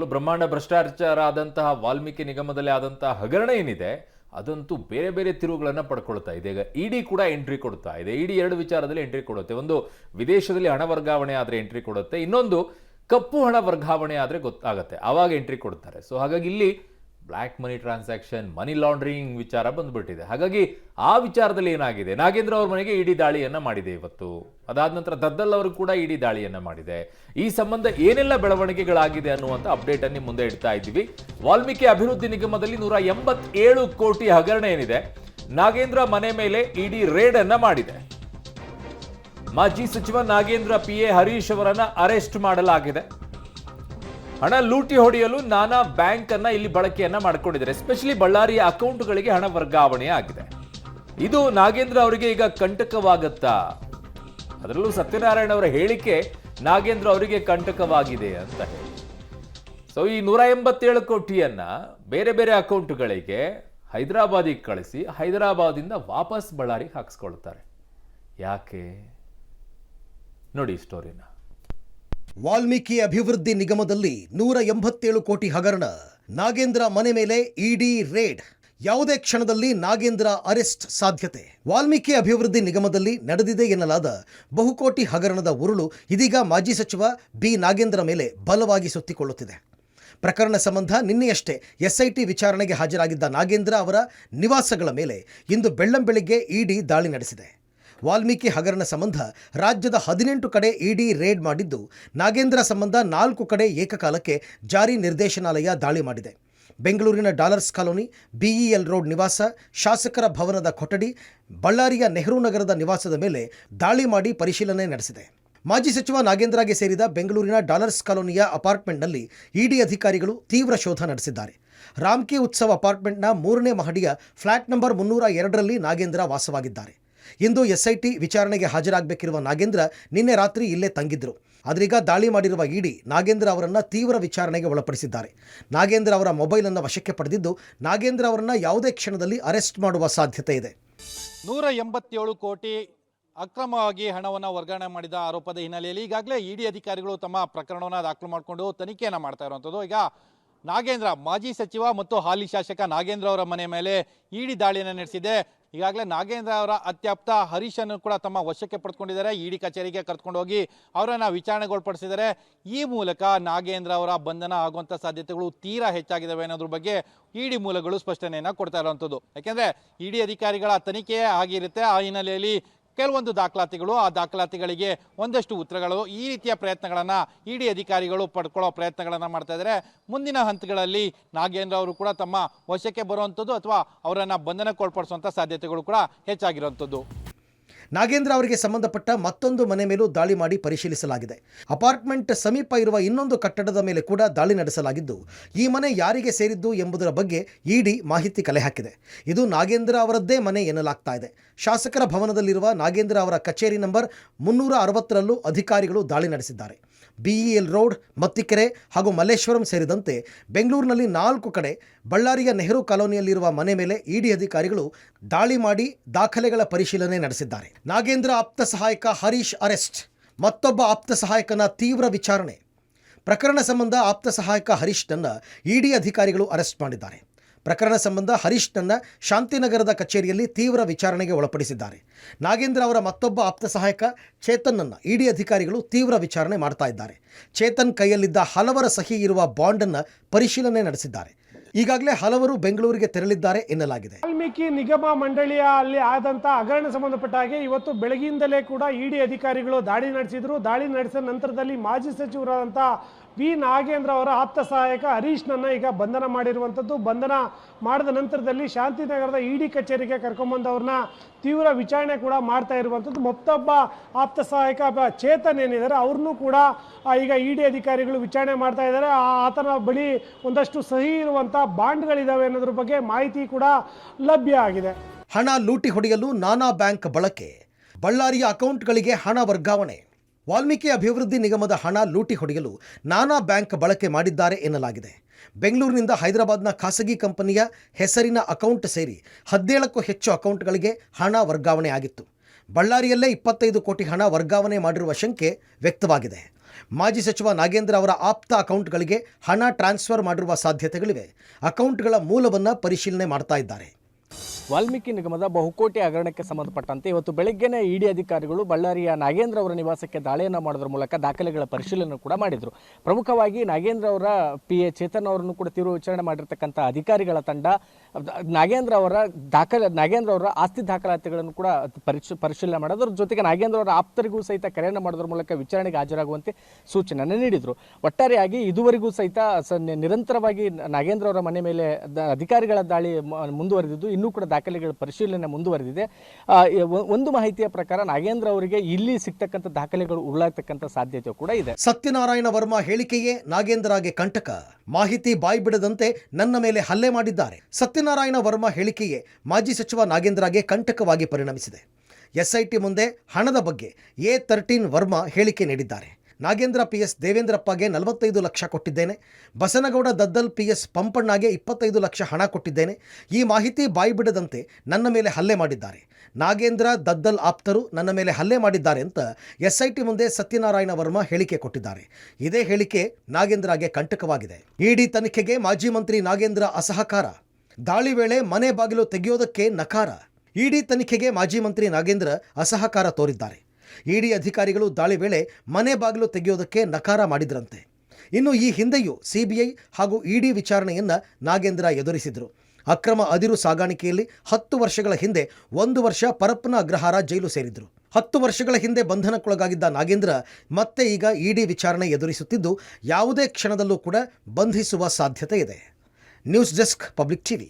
ಅದರಲ್ಲೂ ಬ್ರಹ್ಮಾಂಡ ಭ್ರಷ್ಟಾಚಾರ ಆದಂತಹ ವಾಲ್ಮೀಕಿ ನಿಗಮದಲ್ಲಿ ಆದಂತಹ ಹಗರಣ ಏನಿದೆ ಅದಂತೂ ಬೇರೆ ಬೇರೆ ತಿರುವುಗಳನ್ನು ಪಡ್ಕೊಳ್ತಾ ಇದೆ. ಈಗ ಇಡಿ ಕೂಡ ಎಂಟ್ರಿ ಕೊಡ್ತಾ ಇದೆ. ಇಡಿ ಎರಡು ವಿಚಾರದಲ್ಲಿ ಎಂಟ್ರಿ ಕೊಡುತ್ತೆ. ಒಂದು, ವಿದೇಶದಲ್ಲಿ ಹಣ ವರ್ಗಾವಣೆ ಆದರೆ ಎಂಟ್ರಿ ಕೊಡುತ್ತೆ. ಇನ್ನೊಂದು, ಕಪ್ಪು ಹಣ ವರ್ಗಾವಣೆ ಆದರೆ ಗೊತ್ತಾಗುತ್ತೆ, ಆವಾಗ ಎಂಟ್ರಿ ಕೊಡ್ತಾರೆ. ಸೊ ಹಾಗಾಗಿ ಇಲ್ಲಿ black money transaction, money laundering ವಿಚಾರ ಬಂದ್ಬಿಟ್ಟಿದೆ. ಹಾಗಾಗಿ ಆ ವಿಚಾರದಲ್ಲಿ ಏನಾಗಿದೆ, ನಾಗೇಂದ್ರ ಅವ್ರ ಮನೆಗೆ ಇಡಿ ದಾಳಿಯನ್ನ ಮಾಡಿದೆ ಇವತ್ತು. ಅದಾದ ನಂತರ ದದ್ದಲ್ ಅವರು ಕೂಡ ಇಡಿ ದಾಳಿಯನ್ನ ಮಾಡಿದೆ. ಈ ಸಂಬಂಧ ಏನೆಲ್ಲ ಬೆಳವಣಿಗೆಗಳಾಗಿದೆ ಅನ್ನುವಂಥ ಅಪ್ಡೇಟ್ ಅನ್ನು ಮುಂದೆ ಇಡ್ತಾ ಇದ್ದೀವಿ. ವಾಲ್ಮೀಕಿ ಅಭಿವೃದ್ಧಿ ನಿಗಮದಲ್ಲಿ 187 ಕೋಟಿ ಹಗರಣ ಏನಿದೆ, ನಾಗೇಂದ್ರ ಮನೆ ಮೇಲೆ ಇಡಿ ರೇಡ್ ಅನ್ನ ಮಾಡಿದೆ. ಮಾಜಿ ಸಚಿವ ನಾಗೇಂದ್ರ PA ಹರೀಶ್ ಅವರನ್ನ ಅರೆಸ್ಟ್ ಮಾಡಲಾಗಿದೆ. ಹಣ ಲೂಟಿ ಹೊಡೆಯಲು ನಾನಾ ಬ್ಯಾಂಕ್ ಅನ್ನ ಇಲ್ಲಿ ಬಳಕೆಯನ್ನ ಮಾಡಿಕೊಂಡಿದ್ದಾರೆ. ಎಸ್ಪೆಷಲಿ ಬಳ್ಳಾರಿಯ ಅಕೌಂಟ್ಗಳಿಗೆ ಹಣ ವರ್ಗಾವಣೆ ಆಗಿದೆ. ಇದು ನಾಗೇಂದ್ರ ಅವರಿಗೆ ಈಗ ಕಂಟಕವಾಗುತ್ತಾ? ಅದರಲ್ಲೂ ಸತ್ಯನಾರಾಯಣ ಅವರ ಹೇಳಿಕೆ ನಾಗೇಂದ್ರ ಅವರಿಗೆ ಕಂಟಕವಾಗಿದೆ ಅಂತ ಹೇಳಿ. ಸೊ ಈ 187 ಕೋಟಿಯನ್ನ ಬೇರೆ ಬೇರೆ ಅಕೌಂಟ್ಗಳಿಗೆ ಹೈದರಾಬಾದಿಗೆ ಕಳಿಸಿ ಹೈದರಾಬಾದಿಂದ ವಾಪಸ್ ಬಳ್ಳಾರಿಗೆ ಹಾಕಿಸ್ಕೊಳ್ತಾರೆ. ಯಾಕೆ ನೋಡಿ ಸ್ಟೋರಿನ. ವಾಲ್ಮೀಕಿ ಅಭಿವೃದ್ಧಿ ನಿಗಮದಲ್ಲಿ 187 ಕೋಟಿ ಹಗರಣ, ನಾಗೇಂದ್ರ ಮನೆ ಮೇಲೆ ಇಡಿ ರೇಡ್. ಯಾವುದೇ ಕ್ಷಣದಲ್ಲಿ ನಾಗೇಂದ್ರ ಅರೆಸ್ಟ್ ಸಾಧ್ಯತೆ. ವಾಲ್ಮೀಕಿ ಅಭಿವೃದ್ಧಿ ನಿಗಮದಲ್ಲಿ ನಡೆದಿದೆ ಎನ್ನಲಾದ ಬಹುಕೋಟಿ ಹಗರಣದ ಉರುಳು ಇದೀಗ ಮಾಜಿ ಸಚಿವ ಬಿ ನಾಗೇಂದ್ರ ಮೇಲೆ ಬಲವಾಗಿ ಸುತ್ತಿಕೊಳ್ಳುತ್ತಿದೆ. ಪ್ರಕರಣ ಸಂಬಂಧ ನಿನ್ನೆಯಷ್ಟೇ SIT ವಿಚಾರಣೆಗೆ ಹಾಜರಾಗಿದ್ದ ನಾಗೇಂದ್ರ ಅವರ ನಿವಾಸಗಳ ಮೇಲೆ ಇಂದು ಬೆಳ್ಳಂಬೆಳಿಗ್ಗೆ ಇಡಿ ದಾಳಿ ನಡೆಸಿದೆ. ವಾಲ್ಮೀಕಿ ಹಗರಣ ಸಂಬಂಧ ರಾಜ್ಯದ 18 ಕಡೆ ಇಡಿ ರೇಡ್ ಮಾಡಿದ್ದು, ನಾಗೇಂದ್ರ ಸಂಬಂಧ 4 ಕಡೆ ಏಕಕಾಲಕ್ಕೆ ಜಾರಿ ನಿರ್ದೇಶನಾಲಯ ದಾಳಿ ಮಾಡಿದೆ. ಬೆಂಗಳೂರಿನ ಡಾಲರ್ಸ್ ಕಾಲೋನಿ, BEL ರೋಡ್ ನಿವಾಸ, ಶಾಸಕರ ಭವನದ ಕೊಠಡಿ, ಬಳ್ಳಾರಿಯ ನೆಹರು ನಗರದ ನಿವಾಸದ ಮೇಲೆ ದಾಳಿ ಮಾಡಿ ಪರಿಶೀಲನೆ ನಡೆಸಿದೆ. ಮಾಜಿ ಸಚಿವ ನಾಗೇಂದ್ರಗೆ ಸೇರಿದ ಬೆಂಗಳೂರಿನ ಡಾಲರ್ಸ್ ಕಾಲೋನಿಯ ಅಪಾರ್ಟ್ಮೆಂಟ್ನಲ್ಲಿ ಇಡಿ ಅಧಿಕಾರಿಗಳು ತೀವ್ರ ಶೋಧ ನಡೆಸಿದ್ದಾರೆ. ರಾಮ್ಕಿ ಉತ್ಸವ ಅಪಾರ್ಟ್ಮೆಂಟ್ನ 3ನೇ ಮಹಡಿಯ ಫ್ಲಾಟ್ ನಂಬರ್ 302ರಲ್ಲಿ ನಾಗೇಂದ್ರ ವಾಸವಾಗಿದ್ದಾರೆ. ಇಂದು SIT ವಿಚಾರಣೆಗೆ ಹಾಜರಾಗಬೇಕಿರುವ ನಾಗೇಂದ್ರ ನಿನ್ನೆ ರಾತ್ರಿ ಇಲ್ಲೇ ತಂಗಿದ್ರು. ಆದ್ರೀಗ ದಾಳಿ ಮಾಡಿರುವ ಇಡಿ ನಾಗೇಂದ್ರ ಅವರನ್ನು ತೀವ್ರ ವಿಚಾರಣೆಗೆ ಒಳಪಡಿಸಿದ್ದಾರೆ. ನಾಗೇಂದ್ರ ಅವರ ಮೊಬೈಲನ್ನು ವಶಕ್ಕೆ ಪಡೆದಿದ್ದು, ನಾಗೇಂದ್ರ ಅವರನ್ನು ಯಾವುದೇ ಕ್ಷಣದಲ್ಲಿ ಅರೆಸ್ಟ್ ಮಾಡುವ ಸಾಧ್ಯತೆ ಇದೆ. 187 ಕೋಟಿ ಅಕ್ರಮವಾಗಿ ಹಣವನ್ನು ವರ್ಗಾವಣೆ ಮಾಡಿದ ಆರೋಪದ ಹಿನ್ನೆಲೆಯಲ್ಲಿ ಈಗಾಗಲೇ ಇಡಿ ಅಧಿಕಾರಿಗಳು ತಮ್ಮ ಪ್ರಕರಣವನ್ನು ದಾಖಲು ಮಾಡಿಕೊಂಡು ತನಿಖೆಯನ್ನು ಮಾಡ್ತಾ ಇರುವಂಥದ್ದು. ಈಗ ನಾಗೇಂದ್ರ, ಮಾಜಿ ಸಚಿವ ಮತ್ತು ಹಾಲಿ ಶಾಸಕ ನಾಗೇಂದ್ರ ಅವರ ಮನೆ ಮೇಲೆ ಇಡಿ ದಾಳಿಯನ್ನು ನಡೆಸಿದೆ. ಈಗಾಗಲೇ ನಾಗೇಂದ್ರ ಅವರ ಅತ್ಯಾಪ್ತ ಹರೀಶನ್ನು ಕೂಡ ತಮ್ಮ ವಶಕ್ಕೆ ಪಡೆದುಕೊಂಡಿದ್ದಾರೆ. ಇಡಿ ಕಚೇರಿಗೆ ಕರ್ಕೊಂಡು ಹೋಗಿ ಅವರನ್ನು ವಿಚಾರಣೆಗೊಳಪಡಿಸಿದ್ದಾರೆ. ಈ ಮೂಲಕ ನಾಗೇಂದ್ರ ಅವರ ಬಂಧನ ಆಗುವಂಥ ಸಾಧ್ಯತೆಗಳು ತೀರಾ ಹೆಚ್ಚಾಗಿದ್ದಾವೆ ಅನ್ನೋದ್ರ ಬಗ್ಗೆ ಇಡಿ ಮೂಲಗಳು ಸ್ಪಷ್ಟನೆಯನ್ನು ಕೊಡ್ತಾ ಇರುವಂಥದ್ದು. ಯಾಕೆಂದರೆ ಇಡಿ ಅಧಿಕಾರಿಗಳ ತನಿಖೆ ಆಗಿರುತ್ತೆ. ಆ ಹಿನ್ನೆಲೆಯಲ್ಲಿ ಕೆಲವೊಂದು ದಾಖಲಾತಿಗಳು, ಆ ದಾಖಲಾತಿಗಳಿಗೆ ಒಂದಷ್ಟು ಉತ್ತರಗಳು, ಈ ರೀತಿಯ ಪ್ರಯತ್ನಗಳನ್ನು ಇಡಿ ಅಧಿಕಾರಿಗಳು ಪಡ್ಕೊಳ್ಳೋ ಪ್ರಯತ್ನಗಳನ್ನು ಮಾಡ್ತಾ ಇದ್ದಾರೆ. ಮುಂದಿನ ಹಂತಗಳಲ್ಲಿ ನಾಗೇಂದ್ರ ಅವರು ಕೂಡ ತಮ್ಮ ವಶಕ್ಕೆ ಬರುವಂಥದ್ದು ಅಥವಾ ಅವರನ್ನು ಬಂಧನಕ್ಕೊಳಪಡಿಸುವಂಥ ಸಾಧ್ಯತೆಗಳು ಕೂಡ ಹೆಚ್ಚಾಗಿರುವಂಥದ್ದು. ನಾಗೇಂದ್ರ ಅವರಿಗೆ ಸಂಬಂಧಪಟ್ಟ ಮತ್ತೊಂದು ಮನೆ ಮೇಲೂ ದಾಳಿ ಮಾಡಿ ಪರಿಶೀಲಿಸಲಾಗಿದೆ. ಅಪಾರ್ಟ್ಮೆಂಟ್ ಸಮೀಪ ಇರುವ ಇನ್ನೊಂದು ಕಟ್ಟಡದ ಮೇಲೆ ಕೂಡ ದಾಳಿ ನಡೆಸಲಾಗಿದ್ದು, ಈ ಮನೆ ಯಾರಿಗೆ ಸೇರಿದ್ದು ಎಂಬುದರ ಬಗ್ಗೆ ಇಡಿ ಮಾಹಿತಿ ಕಲೆ ಹಾಕಿದೆ. ಇದು ನಾಗೇಂದ್ರ ಅವರದ್ದೇ ಮನೆ ಎನ್ನಲಾಗ್ತಾ ಇದೆ. ಶಾಸಕರ ಭವನದಲ್ಲಿರುವ ನಾಗೇಂದ್ರ ಅವರ ಕಚೇರಿ ನಂಬರ್ 360ರಲ್ಲೂ ಅಧಿಕಾರಿಗಳು ದಾಳಿ ನಡೆಸಿದ್ದಾರೆ. BEL ರೋಡ್, ಮತ್ತಿಕೆರೆ ಹಾಗೂ ಮಲ್ಲೇಶ್ವರಂ ಸೇರಿದಂತೆ ಬೆಂಗಳೂರಿನಲ್ಲಿ 4 ಕಡೆ, ಬಳ್ಳಾರಿಯ ನೆಹರು ಕಾಲೋನಿಯಲ್ಲಿರುವ ಮನೆ ಮೇಲೆ ಇಡಿ ಅಧಿಕಾರಿಗಳು ದಾಳಿ ಮಾಡಿ ದಾಖಲೆಗಳ ಪರಿಶೀಲನೆ ನಡೆಸಿದ್ದಾರೆ. ನಾಗೇಂದ್ರ ಆಪ್ತ ಸಹಾಯಕ ಹರೀಶ್ ಅರೆಸ್ಟ್, ಮತ್ತೊಬ್ಬ ಆಪ್ತ ಸಹಾಯಕನ ತೀವ್ರ ವಿಚಾರಣೆ. ಪ್ರಕರಣ ಸಂಬಂಧ ಆಪ್ತ ಸಹಾಯಕ ಹರೀಶ್ನನ್ನು ಇಡಿ ಅಧಿಕಾರಿಗಳು ಅರೆಸ್ಟ್ ಮಾಡಿದ್ದಾರೆ. ಪ್ರಕರಣ ಸಂಬಂಧ ಹರೀಶ್ನನ್ನು ಶಾಂತಿನಗರದ ಕಚೇರಿಯಲ್ಲಿ ತೀವ್ರ ವಿಚಾರಣೆಗೆ ಒಳಪಡಿಸಿದ್ದಾರೆ. ನಾಗೇಂದ್ರ ಅವರ ಮತ್ತೊಬ್ಬ ಆಪ್ತ ಸಹಾಯಕ ಚೇತನ್ನನ್ನು ಇಡಿ ಅಧಿಕಾರಿಗಳು ತೀವ್ರ ವಿಚಾರಣೆ ಮಾಡ್ತಾ ಇದ್ದಾರೆ. ಚೇತನ್ ಕೈಯಲ್ಲಿದ್ದ ಹಲವರ ಸಹಿ ಇರುವ ಬಾಂಡನ್ನು ಪರಿಶೀಲನೆ ನಡೆಸಿದ್ದಾರೆ. ಈಗಾಗಲೇ ಹಲವರು ಬೆಂಗಳೂರಿಗೆ ತೆರಳಿದ್ದಾರೆ ಎನ್ನಲಾಗಿದೆ. ವಾಲ್ಮೀಕಿ ನಿಗಮ ಮಂಡಳಿಯ ಅಲ್ಲಿ ಆದಂಥ ಹಗರಣ ಸಂಬಂಧಪಟ್ಟ ಹಾಗೆ ಇವತ್ತು ಬೆಳಗಿಂದಲೇ ಕೂಡ ಇಡಿ ಅಧಿಕಾರಿಗಳು ದಾಳಿ ನಡೆಸಿದ್ರು. ದಾಳಿ ನಡೆಸಿದ ನಂತರದಲ್ಲಿ ಮಾಜಿ ಸಚಿವರಾದಂಥ ಬಿ ನಾಗೇಂದ್ರ ಅವರ ಆಪ್ತ ಸಹಾಯಕ ಹರೀಶ್ನನ್ನು ಈಗ ಬಂಧನ ಮಾಡಿರುವಂಥದ್ದು. ಬಂಧನ ಮಾಡಿದ ನಂತರದಲ್ಲಿ ಶಾಂತಿನಗರದ ಇಡಿ ಕಚೇರಿಗೆ ಕರ್ಕೊಂಬಂದು ಅವ್ರನ್ನ ತೀವ್ರ ವಿಚಾರಣೆ ಕೂಡ ಮಾಡ್ತಾ ಇರುವಂಥದ್ದು. ಮತ್ತೊಬ್ಬ ಆಪ್ತ ಸಹಾಯಕ ಚೇತನ್ ಏನಿದ್ದಾರೆ ಅವ್ರನ್ನೂ ಕೂಡ ಈಗ ಇಡಿ ಅಧಿಕಾರಿಗಳು ವಿಚಾರಣೆ ಮಾಡ್ತಾ ಇದ್ದಾರೆ. ಆತನ ಬಳಿ ಒಂದಷ್ಟು ಸಹಿ ಇರುವಂಥ ಬಾಂಡ್ಗಳಿದ್ದಾವೆ ಅನ್ನೋದ್ರ ಬಗ್ಗೆ ಮಾಹಿತಿ ಕೂಡ ಲಭ್ಯ ಆಗಿದೆ. ಹಣ ಲೂಟಿ ಹೊಡೆಯಲು ನಾನಾ ಬ್ಯಾಂಕ್ ಬಳಕೆ, ಬಳ್ಳಾರಿಯ ಅಕೌಂಟ್ಗಳಿಗೆ ಹಣ ವರ್ಗಾವಣೆ. ವಾಲ್ಮೀಕಿ ಅಭಿವೃದ್ಧಿ ನಿಗಮದ ಹಣ ಲೂಟಿ ಹೊಡೆಯಲು ನಾನಾ ಬ್ಯಾಂಕ್ ಬಳಕೆ ಮಾಡಿದ್ದಾರೆ ಎನ್ನಲಾಗಿದೆ. ಬೆಂಗಳೂರಿನಿಂದ ಹೈದರಾಬಾದ್ನ ಖಾಸಗಿ ಕಂಪನಿಯ ಹೆಸರಿನ ಅಕೌಂಟ್ ಸೇರಿ 17ಕ್ಕೂ ಹೆಚ್ಚು ಅಕೌಂಟ್ಗಳಿಗೆ ಹಣ ವರ್ಗಾವಣೆ ಆಗಿತ್ತು. ಬಳ್ಳಾರಿಯಲ್ಲೇ 25 ಕೋಟಿ ಹಣ ವರ್ಗಾವಣೆ ಮಾಡಿರುವ ಶಂಕೆ ವ್ಯಕ್ತವಾಗಿದೆ. ಮಾಜಿ ಸಚಿವ ನಾಗೇಂದ್ರ ಅವರ ಆಪ್ತ ಅಕೌಂಟ್ಗಳಿಗೆ ಹಣ ಟ್ರಾನ್ಸ್ಫರ್ ಮಾಡಿರುವ ಸಾಧ್ಯತೆಗಳಿವೆ. ಅಕೌಂಟ್ಗಳ ಮೂಲವನ್ನು ಪರಿಶೀಲನೆ ಮಾಡ್ತಾ ಇದ್ದಾರೆ. ವಾಲ್ಮೀಕಿ ನಿಗಮದ ಬಹುಕೋಟಿ ಹಗರಣಕ್ಕೆ ಸಂಬಂಧಪಟ್ಟಂತೆ ಇವತ್ತು ಬೆಳಗ್ಗೆನೇ ಇಡಿ ಅಧಿಕಾರಿಗಳು ಬಳ್ಳಾರಿಯ ನಾಗೇಂದ್ರ ಅವರ ನಿವಾಸಕ್ಕೆ ದಾಳಿಯನ್ನು ಮಾಡೋದ್ರ ಮೂಲಕ ದಾಖಲೆಗಳ ಪರಿಶೀಲನೆ ಕೂಡ ಮಾಡಿದರು. ಪ್ರಮುಖವಾಗಿ ನಾಗೇಂದ್ರ ಅವರ PA ಚೇತನ್ ಅವರನ್ನು ಕೂಡ ತೀವ್ರ ವಿಚಾರಣೆ ಮಾಡಿರ್ತಕ್ಕಂಥ ಅಧಿಕಾರಿಗಳ ತಂಡ ನಾಗೇಂದ್ರ ಅವರ ಆಸ್ತಿ ದಾಖಲಾತಿಗಳನ್ನು ಕೂಡ ಪರಿಶೀಲನೆ ಮಾಡೋದ್ರ ಜೊತೆಗೆ ನಾಗೇಂದ್ರ ಅವರ ಆಪ್ತರಿಗೂ ಸಹಿತ ಕರೆಯನ್ನು ಮಾಡೋದ್ರ ಮೂಲಕ ವಿಚಾರಣೆಗೆ ಹಾಜರಾಗುವಂತೆ ಸೂಚನೆಯನ್ನು ನೀಡಿದರು. ಒಟ್ಟಾರೆಯಾಗಿ ಇದುವರೆಗೂ ಸಹಿತ ನಿರಂತರವಾಗಿ ನಾಗೇಂದ್ರ ಅವರ ಮನೆ ಮೇಲೆ ಅಧಿಕಾರಿಗಳ ದಾಳಿ ಮುಂದುವರೆದಿದ್ದು, ಇನ್ನೂ ಕೂಡ ದಾಖಲೆಗಳ ಪರಿಶೀಲನೆ ಮುಂದುವರೆದಿದೆ. ಒಂದು ಮಾಹಿತಿಯ ಪ್ರಕಾರ ನಾಗೇಂದ್ರ ಅವರಿಗೆ ಇಲ್ಲಿ ಸಿಗ್ತಕ್ಕಂಥ ದಾಖಲೆಗಳು ಉರುಳಾಗ್ತಕ್ಕಂಥ ಸಾಧ್ಯತೆ ಕೂಡ ಇದೆ. ಸತ್ಯನಾರಾಯಣ ವರ್ಮಾ ಹೇಳಿಕೆಯೇ ನಾಗೇಂದ್ರಗೆ ಕಂಟಕ. ಮಾಹಿತಿ ಬಾಯ್ಬಿಡದಂತೆ ನನ್ನ ಮೇಲೆ ಹಲ್ಲೆ ಮಾಡಿದ್ದಾರೆ. ಸತ್ಯನಾರಾಯಣ ವರ್ಮಾ ಹೇಳಿಕೆಯೇ ಮಾಜಿ ಸಚಿವ ನಾಗೇಂದ್ರಗೆ ಕಂಟಕವಾಗಿ ಪರಿಣಮಿಸಿದೆ. SIT ಮುಂದೆ ಹಣದ ಬಗ್ಗೆ A13 ವರ್ಮಾ ಹೇಳಿಕೆ ನೀಡಿದ್ದಾರೆ. ನಾಗೇಂದ್ರ PS ದೇವೇಂದ್ರಪ್ಪಗೆ 45 ಲಕ್ಷ ಕೊಟ್ಟಿದ್ದೇನೆ, ಬಸನಗೌಡ ದದ್ದಲ್ PS ಪಂಪಣ್ಣಗೆ 25 ಲಕ್ಷ ಹಣ ಕೊಟ್ಟಿದ್ದೇನೆ. ಈ ಮಾಹಿತಿ ಬಾಯ್ಬಿಡದಂತೆ ನನ್ನ ಮೇಲೆ ಹಲ್ಲೆ ಮಾಡಿದ್ದಾರೆ. ನಾಗೇಂದ್ರ ದದ್ದಲ್ ಆಪ್ತರು ನನ್ನ ಮೇಲೆ ಹಲ್ಲೆ ಮಾಡಿದ್ದಾರೆ ಅಂತ SIT ಮುಂದೆ ಸತ್ಯನಾರಾಯಣ ವರ್ಮಾ ಹೇಳಿಕೆ ಕೊಟ್ಟಿದ್ದಾರೆ. ಇದೇ ಹೇಳಿಕೆ ನಾಗೇಂದ್ರಗೆ ಕಂಟಕವಾಗಿದೆ. ಇಡಿ ತನಿಖೆಗೆ ಮಾಜಿ ಮಂತ್ರಿ ನಾಗೇಂದ್ರ ಅಸಹಕಾರ. ದಾಳಿ ವೇಳೆ ಮನೆ ಬಾಗಿಲು ತೆಗೆಯೋದಕ್ಕೆ ನಕಾರ. ಇಡಿ ತನಿಖೆಗೆ ಮಾಜಿ ಮಂತ್ರಿ ನಾಗೇಂದ್ರ ಅಸಹಕಾರ ತೋರಿದ್ದಾರೆ. ಇಡಿ ಅಧಿಕಾರಿಗಳು ದಾಳಿ ವೇಳೆ ಮನೆ ಬಾಗಿಲು ತೆಗೆಯೋದಕ್ಕೆ ನಕಾರ ಮಾಡಿದ್ರಂತೆ. ಇನ್ನು ಈ ಹಿಂದೆಯೂ CBI ಹಾಗೂ ಇಡಿ ವಿಚಾರಣೆಯನ್ನು ನಾಗೇಂದ್ರ ಎದುರಿಸಿದರು. ಅಕ್ರಮ ಅದಿರು ಸಾಗಾಣಿಕೆಯಲ್ಲಿ 10 ವರ್ಷಗಳ ಹಿಂದೆ 1 ವರ್ಷ ಪರಪ್ಪನ ಅಗ್ರಹಾರ ಜೈಲು ಸೇರಿದ್ರು. 10 ವರ್ಷಗಳ ಹಿಂದೆ ಬಂಧನಕ್ಕೊಳಗಾಗಿದ್ದ ನಾಗೇಂದ್ರ ಮತ್ತೆ ಈಗ ಇಡಿ ವಿಚಾರಣೆ ಎದುರಿಸುತ್ತಿದ್ದು, ಯಾವುದೇ ಕ್ಷಣದಲ್ಲೂ ಕೂಡ ಬಂಧಿಸುವ ಸಾಧ್ಯತೆ ಇದೆ. News desk, public TV.